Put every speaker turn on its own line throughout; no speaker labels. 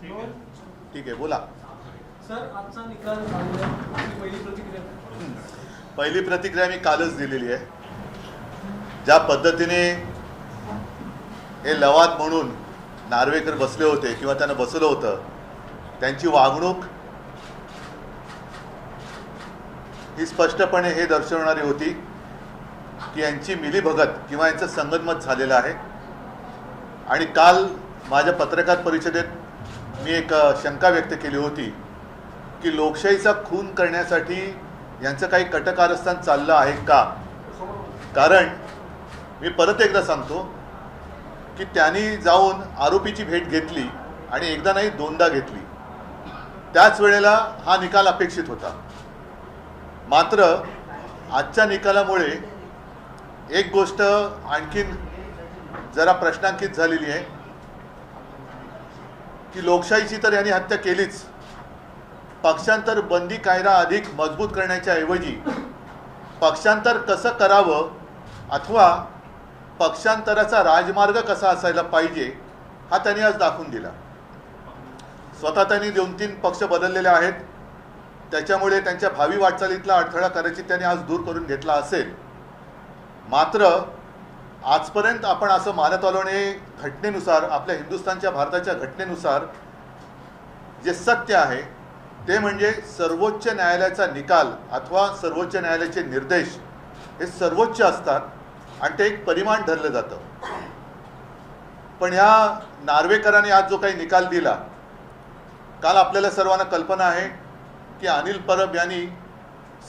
ठीक आहे, बोला
सर. आजचा निकाल पहिली प्रतिक्रिया.
पहिली प्रतिक्रिया मी कालच दिलेली आहे. ज्या पद्धतीने हे लवाद म्हणून नार्वेकर बसले होते किंवा त्यांना बसवलं होतं, त्यांची वागणूक ही स्पष्टपणे हे दर्शवणारी होती की यांची मिलीभगत किंवा यांचं संगनमत झालेलं आहे. आणि काल माझ्या पत्रकार परिषदेत मी एक शंका व्यक्त केली होती की लोकशाहीचा खून करण्यासाठी यांचं काही कटकारस्थान चाललं आहे का. कारण मी परत एकदा सांगतो की त्यांनी जाऊन आरोपीची भेट घेतली आणि एकदा नाही दोनदा घेतली. त्याच वेळेला हा निकाल अपेक्षित होता. मात्र आजच्या निकालामुळे एक गोष्ट आणखीन जरा प्रश्नांकित झालेली आहे की लोकशाहीची तर यांनी हत्या केलीच, पक्षांतर बंदी कायदा अधिक मजबूत करण्याच्या ऐवजी पक्षांतर कसं करावं अथवा पक्षांतराचा राजमार्ग कसा असायला पाहिजे हा त्यांनी आज दाखवून दिला. स्वतः त्यांनी 2-3 पक्ष बदललेले आहेत, त्याच्यामुळे त्यांच्या भावी वाटचालीतला अडथळा कदाचित त्यांनी आज दूर करून घेतला असेल. मात्र आजपर्यंत आपण असं मानत आलो आणि घटनेनुसार, आपल्या हिंदुस्थानच्या भारताच्या घटनेनुसार जे सत्य आहे ते म्हणजे सर्वोच्च न्यायालयाचा निकाल अथवा सर्वोच्च न्यायालयाचे निर्देश हे सर्वोच्च असतात आणि ते एक परिमाण धरलं जातं. पण ह्या नार्वेकरांनी आज जो काही निकाल दिला, काल आपल्याला सर्वांना कल्पना आहे की अनिल परब यांनी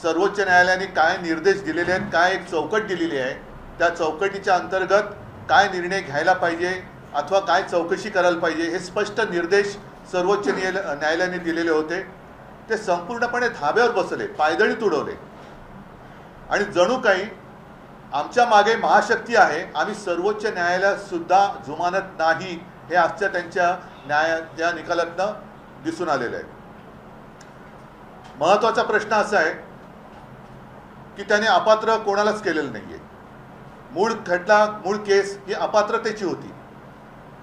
सर्वोच्च न्यायालयाने काय निर्देश दिलेले आहेत, काय एक चौकट दिलेली आहे, त्या चौकटीच्या अंतर्गत काय निर्णय घ्यायला पाहिजे अथवा काय चौकशी करायला पाहिजे हे स्पष्ट निर्देश सर्वोच्च न्यायालयाने दिलेले होते. ते संपूर्णपणे धाब्यावर बसले, पायदळीत उडवले आणि जणू काही आमच्या मागे महाशक्ती आहे, आम्ही सर्वोच्च न्यायालयात सुद्धा जुमानत नाही, हे आजच्या त्यांच्या त्या निकालातनं दिसून आलेलं आहे. महत्त्वाचा प्रश्न असा आहे की त्याने अपात्र कोणालाच केलेलं नाही आहे. मूळ केस ही अपात्रतेची होती,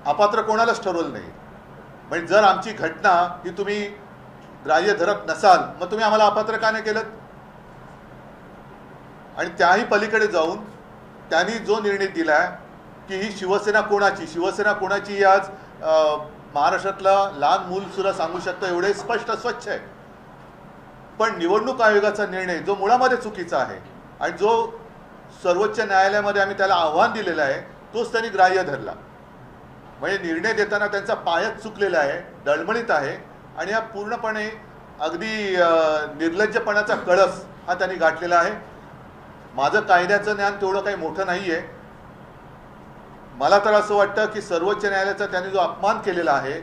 अपात्र कोणालाच ठरवलं नाही. म्हणजे जर आमची घटना ही तुम्ही ग्राह्य धरत नसाल मग तुम्ही आम्हाला अपात्र का नाही केलं. आणि त्याही पलीकडे जाऊन त्यांनी जो निर्णय दिला की ही शिवसेना कोणाची आज महाराष्ट्रातला लहान मूलसुद्धा सांगू शकतं, एवढे स्पष्ट स्वच्छ आहे. पण निवडणूक आयोगाचा निर्णय जो मुळामध्ये चुकीचा आहे आणि जो सर्वोच्च न्यायालयामध्ये आम्ही त्याला आव्हान दिलेलं आहे तोच त्यांनी ग्राह्य धरला. म्हणजे निर्णय देताना त्यांचा पायच चुकलेला आहे, डळमळीत आहे आणि हा पूर्णपणे अगदी निर्लज्जपणाचा कळस हा त्यांनी गाठलेला आहे. माझं कायद्याचं ज्ञान तेवढं काही मोठं नाही आहे. मला तर असं वाटतं की सर्वोच्च न्यायालयाचा त्यांनी जो अपमान केलेला आहे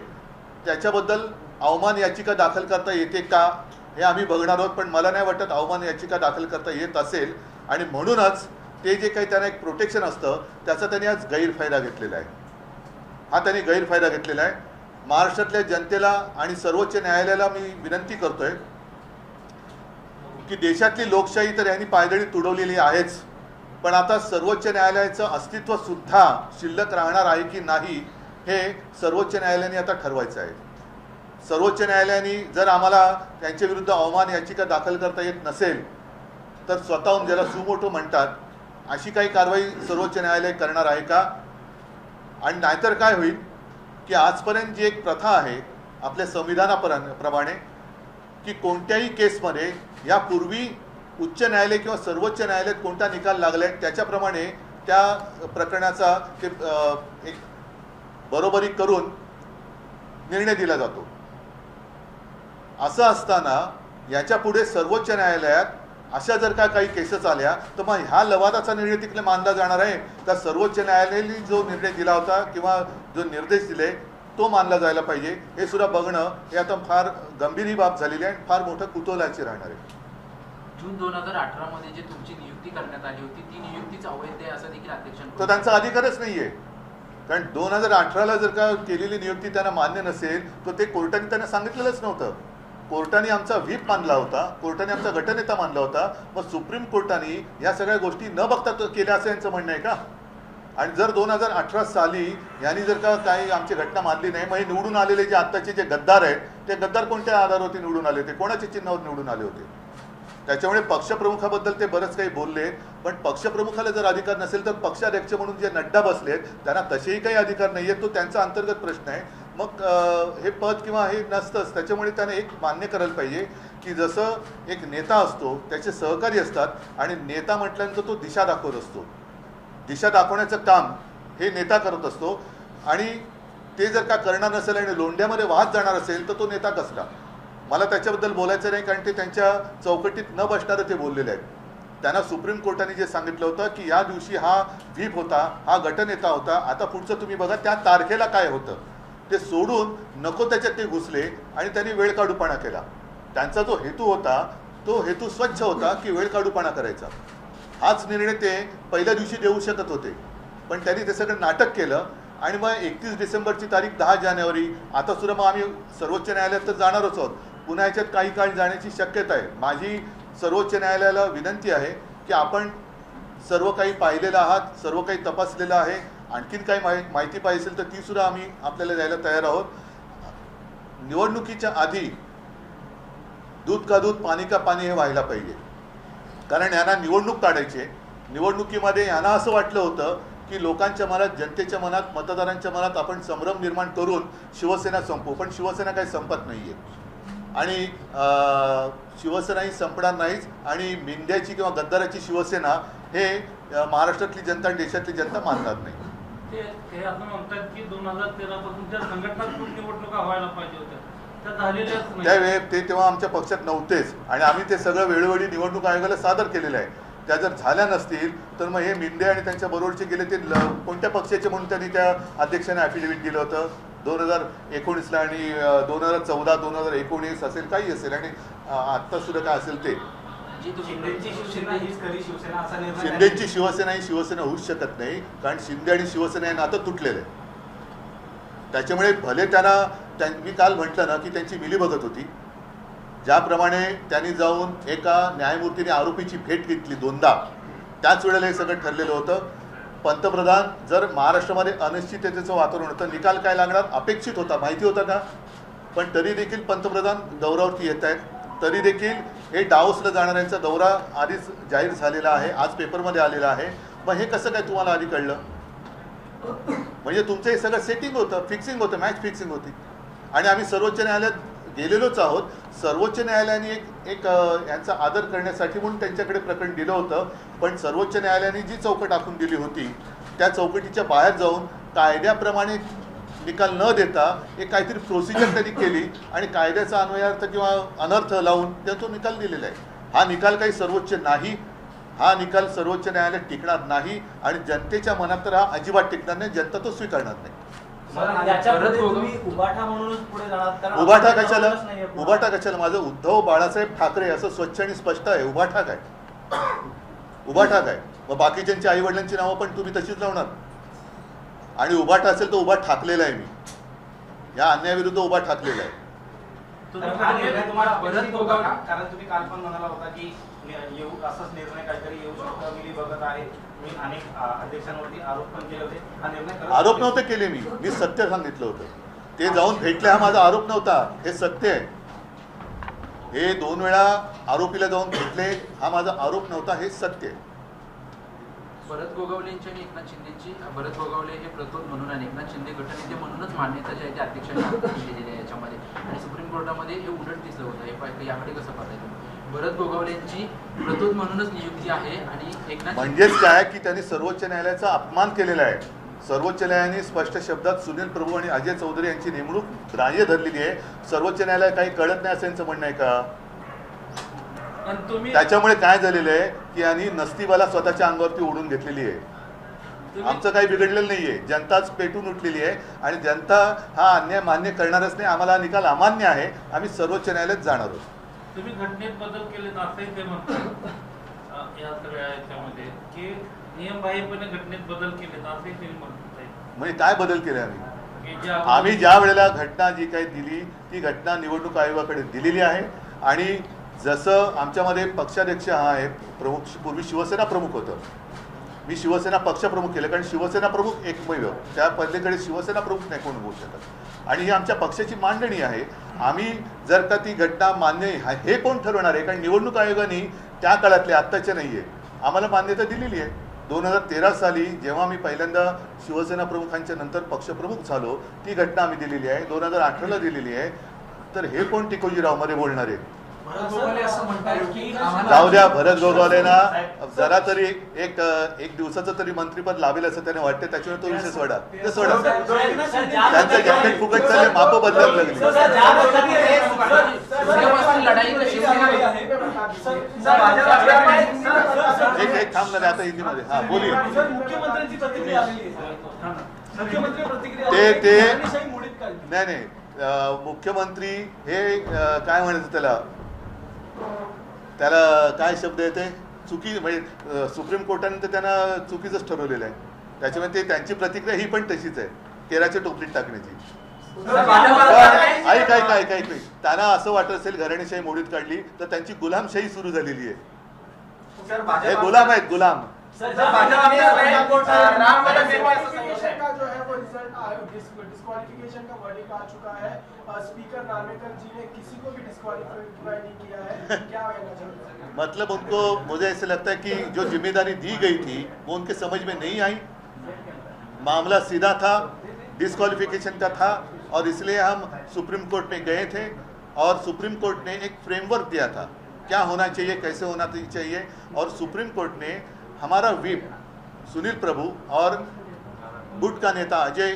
त्याच्याबद्दल अवमान याचिका दाखल करता येते का हे आम्ही बघणार आहोत. पण मला नाही वाटत अवमान याचिका दाखल करता येत असेल आणि म्हणूनच ते जे काही त्यांना एक प्रोटेक्शन असतं त्याचा त्यांनी आज गैरफायदा घेतलेला आहे. हा त्यांनी गैरफायदा घेतलेला आहे. महाराष्ट्रातल्या जनतेला आणि सर्वोच्च न्यायालयाला मी विनंती करतोय की देशातली लोकशाही तर यांनी पायदळी तुडवलेली आहेच, पण आता सर्वोच्च न्यायालयाचं अस्तित्व सुद्धा शिल्लक राहणार आहे की नाही हे सर्वोच्च न्यायालयाने आता ठरवायचं आहे. सर्वोच्च न्यायालयाने जर आम्हाला त्यांच्या विरुद्ध अवमान याचिका दाखल करता येत नसेल तर स्वतःहून ज्याला सुमोटो म्हणतात अशी काही कारवाई सर्वोच्च न्यायालय करणार आहे का. आणि नाहीतर काय होईल की आजपर्यंत जी एक प्रथा आहे आपल्या संविधानाप्रमाणे की कोणत्याही केसमध्ये यापूर्वी उच्च न्यायालय किंवा सर्वोच्च न्यायालयात कोणता निकाल लागला आहे त्याच्याप्रमाणे त्या प्रकरणाचा ते एक बरोबरी करून निर्णय दिला जातो. असं असताना याच्यापुढे सर्वोच्च न्यायालयात अशा जर का काही केसेस आल्या तर मग ह्या लवादाचा निर्णय तिकडे मानला जाणार आहे तर सर्वोच्च न्यायालयाने जो निर्णय दिला होता किंवा जो निर्देश दिले तो मानला जायला पाहिजे. हे सुद्धा बघणं हे आता फार गंभीर ही बाब झालेली आहे आणि फार मोठं कुतूहलाची राहणार आहे.
जून 2018 मध्ये जे तुमची नियुक्ती करण्यात आली होती ती नियुक्तीच अवैध आहे असं देखील अध्यक्षांनी.
तो त्यांचा अधिकारच नाहीये. कारण 2018ला जर का केलेली नियुक्ती त्यांना मान्य नसेल तर ते कोर्टाने त्यांना सांगितलेलंच नव्हतं. कोर्टाने आमचा व्हीप मानला होता, कोर्टाने आमचा गटनेता मानला होता. मग सुप्रीम कोर्टाने या सगळ्या गोष्टी न बघता केल्या असं यांचं म्हणणं आहे का. आणि जर 2018 साली यांनी जर का काही आमची घटना मानली नाही, मग हे निवडून आलेले जे आत्ताचे जे गद्दार आहेत ते गद्दार कोणत्या आधारावरती निवडून आले होते, कोणाच्या चिन्हावर निवडून आले होते? त्याच्यामुळे पक्षप्रमुखाबद्दल ते बरंच काही बोलले, पण पक्षप्रमुखाला जर अधिकार नसेल तर पक्षाध्यक्ष म्हणून जे नड्डा बसलेत त्यांना तसेही काही अधिकार नाही आहेत, तो त्यांचा अंतर्गत प्रश्न आहे. मग हे पद किंवा हे नसतंच. त्याच्यामुळे त्याने एक मान्य करायला पाहिजे की जसं एक नेता असतो त्याचे सहकारी असतात आणि नेता म्हटल्यानंतर तो दिशा दाखवत असतो, दिशा दाखवण्याचं काम हे नेता करत असतो आणि ते जर का करणार नसेल आणि लोंढ्यामध्ये वाहत जाणार असेल तर तो नेता कसला? मला त्याच्याबद्दल बोलायचं नाही, कारण ते त्यांच्या चौकटीत न बसणारं ते बोललेले आहेत. त्यांना सुप्रीम कोर्टाने जे सांगितलं होतं की या दिवशी हा व्हीप होता, हा गटनेता होता, आता पुढचं तुम्ही बघा त्या तारखेला काय होतं, ते सोडून नको त्याच्यात ते घुसले आणि त्यांनी वेळ काढूपणा केला. त्यांचा जो हेतू होता तो हेतू स्वच्छ होता की वेळ काढूपणा करायचा. हाच निर्णय ते पहिल्या दिवशी देऊ शकत होते, पण त्यांनी ते सगळं नाटक केलं आणि मग 31 डिसेंबरची तारीख 10 जानेवारी, आता सुद्धा मग आम्ही सर्वोच्च न्यायालयात तर जाणारच आहोत, पुन्हा याच्यात काही काळ जाण्याची शक्यता आहे. माझी सर्वोच्च न्यायालयाला विनंती आहे की आपण सर्व काही पाहिलेलं आहात, सर्व काही तपासलेलं आहे, आणखीन काही माहिती पाहिजे असेल तर ती सुद्धा आम्ही आपल्याला द्यायला तयार आहोत. निवडणुकीच्या आधी दूध का दूध पाणी का पाणी हे व्हायला पाहिजे, कारण यांना निवडणूक काढायची. निवडणुकीमध्ये यांना असं वाटलं होतं की लोकांच्या मनात, जनतेच्या मनात, मतदारांच्या मनात आपण संभ्रम निर्माण करून शिवसेना संपवू, पण शिवसेना काही संपत नाही आहे आणि शिवसेनाही संपणार नाहीच. आणि मिंद्याची किंवा गद्दाराची शिवसेना हे महाराष्ट्रातली जनता, देशातली जनता मानणार नाही.
ते असं म्हणतात की 2013 पासून त्या संघटनात्मक निवडणुका व्हायला पाहिजे होत्या, त्या झालेल्याच नाही.
त्यावेळी ते तेव्हा आमच्या पक्षात नव्हतेच आणि आम्ही ते सगळं वेळोवेळी निवडणूक आयोगाला सादर केलेलं आहे. त्या जर झाल्या नसतील तर मग हे मिंदे आणि त्यांच्या बरोबरचे गेले ते कोणत्या पक्षाचे म्हणून त्यांनी त्या अध्यक्षाने ॲफिडेव्हिट दिलं होतं 2019ला आणि 2014, 2019 असेल, काही असेल आणि आत्ता सुद्धा काय असेल ते. शिंदेची शिवसेना ही शिवसेना होऊच शकत नाही, कारण शिंदे आणि शिवसेना हे नातं तुटलेलं आहे. त्याच्यामुळे भले त्यांना, मी काल म्हटलं ना की त्यांची मिलीभगत होती, ज्याप्रमाणे त्यांनी जाऊन एका न्यायमूर्तीने आरोपीची भेट घेतली 2दा, त्याच वेळेला हे सगळं ठरलेलं होतं. पंतप्रधान जर महाराष्ट्रामध्ये अनिश्चिततेचं वातावरण होतं, निकाल काय लागणार अपेक्षित होता, माहिती होता का? पण तरी देखील पंतप्रधान दौऱ्यावरती येत आहेत, तरी देखील हे डावोसला जाणाऱ्यांचा दौरा आधीच जाहीर झालेला आहे, आज पेपरमध्ये आलेला आहे. मग हे कसं काय तुम्हाला आधी कळलं? म्हणजे तुमचं हे सगळं सेटिंग होतं, फिक्सिंग होतं, मॅच फिक्सिंग होती. आणि आम्ही सर्वोच्च न्यायालयात गेलेलोच आहोत. सर्वोच्च न्यायालयाने एक यांचा आदर करण्यासाठी म्हणून त्यांच्याकडे प्रकरण दिलं होतं, पण सर्वोच्च न्यायालयाने जी चौकट आखून दिली होती त्या चौकटीच्या बाहेर जाऊन कायद्याप्रमाणे निकाल न देता एक काहीतरी प्रोसिजर त्यांनी केली आणि कायद्याचा अन्वयार्थ किंवा अनर्थ लावून तो निकाल दिलेला आहे. हा निकाल काही सर्वोच्च नाही, हा निकाल सर्वोच्च न्यायालयात टिकणार नाही आणि जनतेच्या मनात तर हा अजिबात टिकणार नाही, जनता तो स्वीकारणार नाही. उभाटा कशाला? माझं उद्धव बाळासाहेब ठाकरे असं स्वच्छ आणि स्पष्ट आहे. उभाटा काय? उभाटा काय? मग बाकीच्यांची आई वडिलांची नावं पण तुम्ही तशीच लावणार? आणि उभाटा असेल तर उभा ठाकलेला आहे मी, या अन्यायाविरुद्ध उभा ठाकलेला आहे.
कारण तुम्ही काल पण म्हणाला होता की येऊ असाच निर्णय काहीतरी येऊ शकतो, मिली बघत आहे, मी अनेक अध्यक्षांवरती आरोप पण केले होते. हा निर्णय
आरोप नव्हते केले, मी सत्य सांगितलं होतं. ते जाऊन भेटले हा माझा आरोप नव्हता, हे सत्य आहे. हे 2 वेळा आरोपीला जाऊन भेटले हा माझा आरोप नव्हता, हे सत्य आहे.
भरत गोगावलेंची आणि एकनाथ शिंदेची, भरत गोगावले हे प्रतोद म्हणून आणि एकनाथ शिंदे गटनेते म्हणूनच मान्यता जी आहे ते अध्यक्षांनी दिलेली आहे याच्यामध्ये, आणि सुप्रीम कोर्टामध्ये हे उलट दिसलं होतं. हे याकडे कसं पाहताय? भरत गोगावलेंची प्रतोद म्हणूनच नियुक्ती आहे आणि एकनाथ,
म्हणजेच काय की त्यांनी सर्वोच्च न्यायालयाचा अपमान केलेला आहे. सर्वोच्च न्यायालयाने स्पष्ट शब्दात सुनील प्रभू आणि अजय चौधरी यांची नेमणूक ग्राह्य धरलेली आहे. सर्वोच्च न्यायालय काही कळत नाही असं यांचं म्हणणं आहे का? त्याच्यामुळे काय झालेलं आहे की यांनी नसतीबाला स्वतःच्या अंगावरती ओढून घेतलेली आहे. आमचं काही बिघडलेलं नाहीये, जनताच पेटून उठलेली आहे आणि जनता हा अन्याय मान्य करणारच नाही. आम्हाला निकाल अमान्य आहे, आम्ही सर्वोच्च न्यायालयात जाणार आहोत.
तुम्ही घटनेत बदल केले असंही ते म्हणतात या सगळ्या याच्यामध्ये की नियमबाह्यपणे घटनेत बदल केले असंही ते म्हणतात.
म्हणजे काय बदल केले आम्ही ज्या वेळेला घटना जी काही दिली ती घटना निवडणूक आयोगाकडे दिलेली आहे आणि जसं आमच्यामध्ये पक्षाध्यक्ष हा आहे प्रमुख, पूर्वी शिवसेना प्रमुख होतं, मी शिवसेना पक्षप्रमुख केलं, कारण शिवसेना प्रमुख एकमेव, त्या पलीकडे शिवसेना प्रमुख नाही कोण होऊ शकत, आणि ही आमच्या पक्षाची मांडणी आहे. आम्ही जर का ती घटना मान्य हे कोण ठरवणार आहे, कारण निवडणूक आयोगाने त्या काळातल्या आत्ताच्या नाही आहे आम्हाला मान्यता दिलेली आहे. 2013 साली जेव्हा मी पहिल्यांदा शिवसेना प्रमुखांच्या नंतर पक्षप्रमुख झालो ती घटना आम्ही दिलेली आहे, 2018ला दिलेली आहे. तर हे कोण टिकोजीराव मध्ये बोलणार आहे?
असं म्हणतात की
जाऊ द्या, भरत गोगावलेना जरा तरी एक दिवसाचं तरी मंत्रीपद लाभेल असं त्याने वाटते, त्याच्यावर तो विषय सोडा, ते सोडा. त्यांचं जॅकेट फुकट चालले, माप बदलायला लागली.
लढाई कशी
एक थांबणार आता हिंदीमध्ये. हा बोलिये.
मुख्यमंत्र्यांची प्रतिक्रिया आलेली आहे. मुख्यमंत्री प्रतिक्रिया
नाही मुख्यमंत्री हे काय म्हणायचं त्याला काय शब्द येते, चुकी, म्हणजे सुप्रीम कोर्टाने तर त्यांना चुकीचंच ठरवलेलं आहे. त्याच्यामुळे ते त्यांची प्रतिक्रिया ही पण तशीच आहे, केराच्या टोपलीत टाकण्याची. ऐक त्यांना असं वाटत असेल घराणेशाही मोडीत काढली तर त्यांची गुलामशाही सुरू झालेली आहे. हे गुलाम आहेत, गुलाम.
डिस्क्वालिफिकेशन का वर्डिक्ट आ चुका है, स्पीकर नार्वेकर जी ने किसी को भी डिस्क्वालीफाई नहीं किया है, क्या कहना चाहते हैं?
मतलब उनको, मुझे ऐसे लगता है कि जो जिम्मेदारी दी गई थी वो उनके समझ में नहीं आई. मामला सीधा था, डिस्क्वालिफिकेशन का था, और इसलिए हम सुप्रीम कोर्ट में गए थे और सुप्रीम कोर्ट ने एक फ्रेमवर्क दिया था क्या होना चाहिए, कैसे होना चाहिए. और सुप्रीम कोर्ट ने हमारा व्हिप सुनील प्रभु और गुट का नेता अजय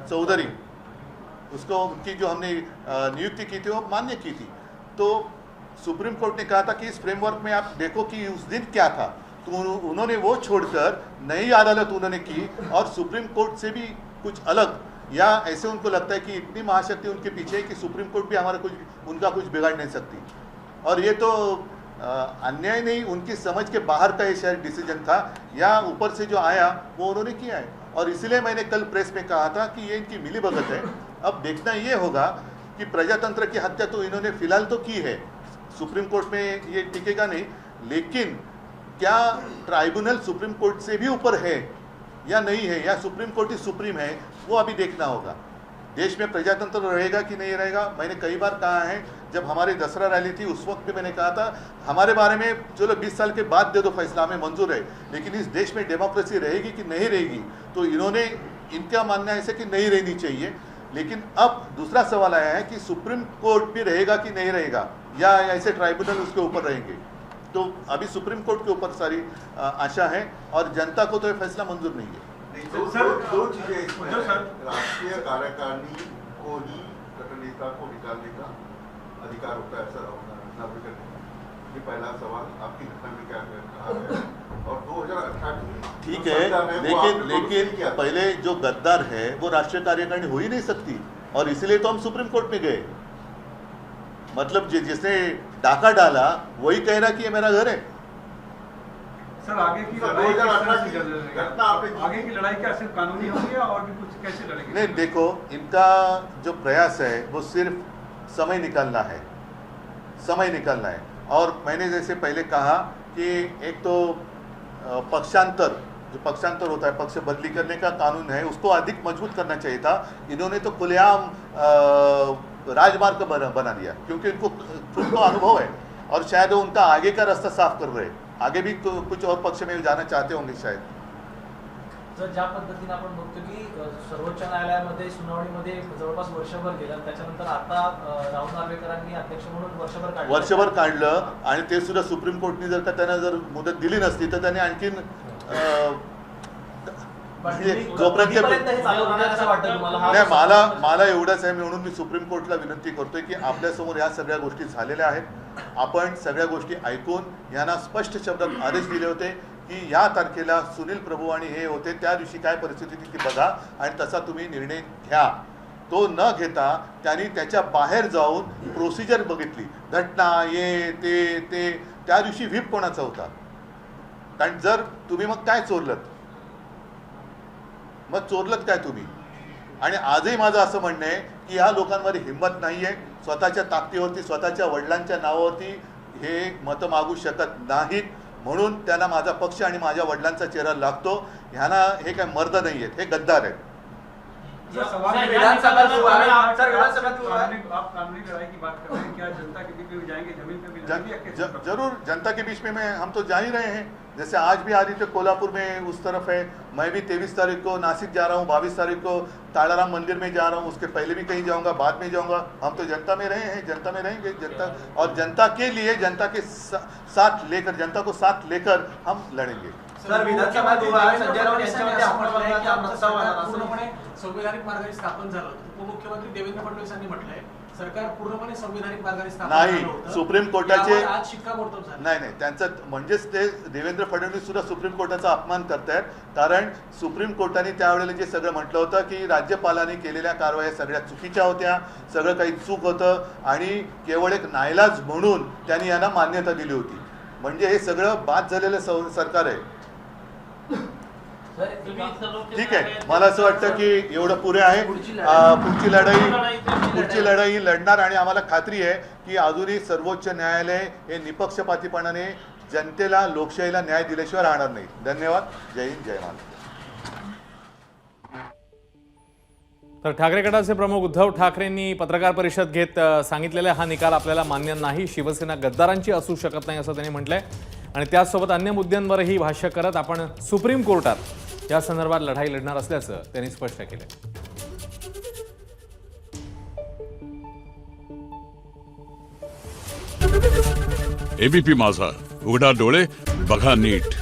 चौधरी, उसको उनकी जो हमने नियुक्ति की थी वो मान्य की थी. तो सुप्रीम कोर्ट ने कहा था कि इस फ्रेमवर्क में आप देखो कि उस दिन क्या था, तो उन्होंने वो छोड़कर नई अदालत उन्होंने की और सुप्रीम कोर्ट से भी कुछ अलग, या ऐसे उनको लगता है कि इतनी महाशक्ति उनके पीछे है कि सुप्रीम कोर्ट भी हमारा उनका कुछ बिगाड़ नहीं सकती. और ये तो अन्याय नहीं, उनकी समझ के बाहर का ये शायद डिसीजन था, या ऊपर से जो आया वो उन्होंने किया है. और इसलिए मैंने कल प्रेस में कहा था कि ये इनकी मिलीभगत है. अब देखना ये होगा कि प्रजातंत्र की हत्या तो इन्होंने फिलहाल तो की है, सुप्रीम कोर्ट में ये टिकेगा नहीं, लेकिन क्या ट्राइब्यूनल सुप्रीम कोर्ट से भी ऊपर है या नहीं है, या सुप्रीम कोर्ट ही सुप्रीम है, वो अभी देखना होगा. देश में प्रजातंत्र रहेगा कि नहीं रहेगा. मैंने कई बार कहा है, जब हमारी दसरा रैली थी उस वक्त भी मैंने कहा था हमारे बारे में चलो 20 साल के बाद दे दो फैसला, हमें मंजूर है, लेकिन इस देश में डेमोक्रेसी रहेगी कि नहीं रहेगी. तो इन्होंने, इनका मानना ऐसे कि नहीं रहनी चाहिए. लेकिन अब दूसरा सवाल आया है कि सुप्रीम कोर्ट भी रहेगा कि नहीं रहेगा, या ऐसे ट्राइब्यूनल उसके ऊपर रहेंगे. तो अभी सुप्रीम कोर्ट के ऊपर सारी आशा है, और जनता को तो ये फैसला मंजूर नहीं है.
दो चीजें इसमें है. राष्ट्रीय कार्यकारिणी को ही नेता को निकालने का अधिकार होता है सर नागरिक. ये पहला सवाल आपकी घटना में क्या कहा है. और 2018
ठीक है, लेकिन पहले जो गद्दार है वो राष्ट्रीय कार्यकारिणी हो ही नहीं सकती, और इसलिए तो हम सुप्रीम कोर्ट में गए. मतलब जिसने डाका डाला वही कह रहा कि ये मेरा घर है.
सर आगे की लड़ाई क्या सिर्फ कानूनी होगी और भी कुछ कैसे लड़ेंगे?
नहीं, देखो इनका जो प्रयास है वो सिर्फ समय निकालना है, समय निकालना है. और मैंने जैसे पहले कहा कि एक तो पक्षांतर, जो पक्षांतर होता है, पक्ष बदली करने का कानून है, उसको अधिक मजबूत करना चाहिए था. इन्होंने तो खुलेआम राजमार्ग बना दिया, क्योंकि इनको खुद को अनुभव है, और शायद वो उनका आगे का रास्ता साफ कर रहे हैं. आगे भी कुछ और पक्ष में जाना चाहते होंगे शायद.
जर ज्या पद्धतीने आपण बघतो की सर्वोच्च न्यायालयामध्ये सुनावणीमध्ये जवळपास वर्षभर गेलं, त्याच्यानंतर आता राहुल नार्वेकरांनी अध्यक्ष म्हणून वर्षभर
काढलं, आणि ते सुद्धा सुप्रीम कोर्टने जर का त्यांना जर मुदत दिली नसती तर त्याने आणखीन जोपर्यंत नाही, मला एवढंच आहे, म्हणून मी सुप्रीम कोर्टला विनंती करतोय की आपल्यासमोर या सगळ्या गोष्टी झालेल्या आहेत. आपण सगळ्या गोष्टी ऐकून यांना स्पष्ट शब्दात आदेश दिले होते की या तारखेला सुनील प्रभू आणि हे होते, त्या दिवशी काय परिस्थिती ती बघा आणि तसा तुम्ही निर्णय घ्या. तो न घेता त्यांनी त्याच्या बाहेर जाऊन प्रोसिजर बघितली, घटना ये ते त्या दिवशी व्हीप कोणाचा होता. कारण जर तुम्ही मग काय चोरलत काय तुम्ही. आणि आजही माझं असं म्हणणं आहे की ह्या लोकांमध्ये हिंमत नाही आहे, स्वतःच्या ताकदीवरती, स्वतःच्या वडिलांच्या नावावरती हे मतं मागू शकत नाहीत. म्हणून त्यांना माझा पक्ष आणि माझ्या वडिलांचा चेहरा लागतो. ह्यांना हे काय मर्द नाही आहेत, हे गद्दार आहेत.
सर, सवाल
सर,
ये
विधानसभा हुआ है, सर,
आप
विधानसभा हुआ है।
आप कानूनी लड़ाई की बात कर रहे हैं, क्या जनता के बीच में जाएंगे, जमीन पे भी जाएंगे या कैसे?
जरूर जनता के बीच में हम तो जा ही रहे हैं. जैसे आज भी आदित्य कोल्हापुर में उस तरफ है, मैं भी 23 तारीख को नासिक जा रहा हूँ, 22 तारीख को तालाराम मंदिर में जा रहा हूँ, उसके पहले भी कहीं जाऊँगा, बाद में जाऊँगा. हम तो जनता में रहे हैं, जनता में रहेंगे. जनता और जनता के लिए, जनता के साथ लेकर, जनता को साथ लेकर हम लड़ेंगे.
सर, विधानसभा हुआ है, संजय राऊत यांच्यावरती आपण
म्हटलंय की आमचं
प्रस्ताव आला
सरकार
असेल.
पूर्णपणे संवैधानिक मार्गाने स्थापन झालं होतं. उपमुख्यमंत्री देवेंद्र फडणवीसांनी म्हटलंय सरकार पूर्णपणे संवैधानिक मार्गाने स्थापन
नाही,
झालं होतं.
सुप्रीम कोर्टाचे
यावर आज शिक्कामोर्तब झालं.
नाही त्यांचं म्हणजेच ते देवेंद्र फडणवीस सुद्धा सुप्रीम कोर्टाचा अपमान करतायत. कारण सुप्रीम कोर्टाने त्यावेळेला जे सगळं म्हटलं होतं की राज्यपालांनी केलेल्या कारवाया सगळ्या चुकीच्या होत्या, सगळं काही चूक होतं आणि केवळ एक नाईलाज म्हणून त्यांनी यांना मान्यता दिली होती. म्हणजे हे सगळं बाद झालेलं सरकार आहे. ठीक आहे, मला असं वाटतं की एवढं पुरे आहे. पुढची लढाई लढणार आणि आम्हाला खात्री आहे की अजूनही सर्वोच्च न्यायालय हे निपक्षपातीपणाने जनतेला, लोकशाहीला न्याय दिल्याशिवाय राहणार नाही. धन्यवाद. जय हिंद, जय महाराष्ट्र.
तर ठाकरे गटाचे प्रमुख उद्धव ठाकरेंनी पत्रकार परिषद घेत सांगितलेला हा निकाल आपल्याला मान्य नाही, शिवसेना गद्दारांची असू शकत नाही असं त्यांनी म्हटलंय. आणि त्याचसोबत अन्य मुद्द्यांवरही भाष्य करत आपण सुप्रीम कोर्टात या संदर्भात लढाई लढणार असल्याचं त्यांनी स्पष्ट केलं.
एबीपी माझा, उघडा डोळे बघा नीट.